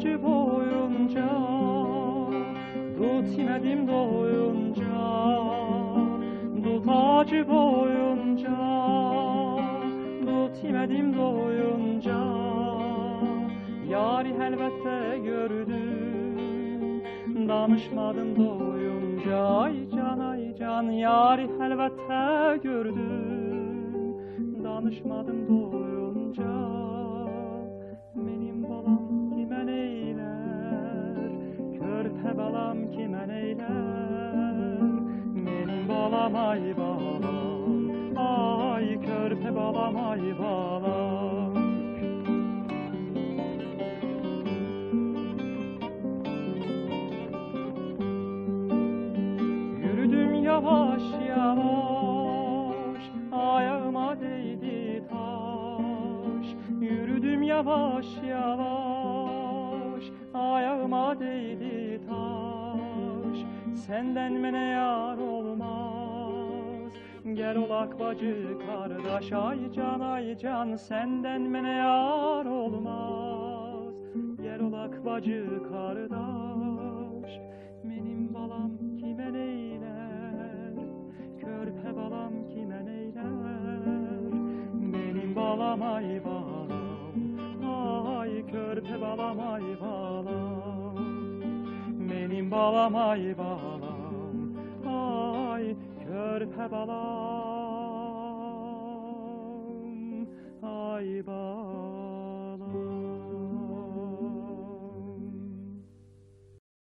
acı boyunca, tut yemedim doyunca, tut acı boyunca, tut yemedim doyunca. Yari elbette gördüm, danışmadım doyunca. Ay can, yari elbette gördüm, danışmadım doyunca. Benim balam kime neyler, körpe balam kime neyler. Benim balam ay balam, ay körpe balam ay balam. Yürüdüm yavaş yavaş, ayağıma değdi taş. Yürüdüm yavaş yavaş, ayağıma değdi taş. Senden mene yar olmaz, gel olak bacı kardeş. Ay can, senden mene yar olmaz, gel olak bacı kardeş. Benim balam kime neyler, körpe balam kime neyler. Benim balam ay balam, ay körpe balam ay balam. Benim balam ay balam, ay körpe balam ay balam.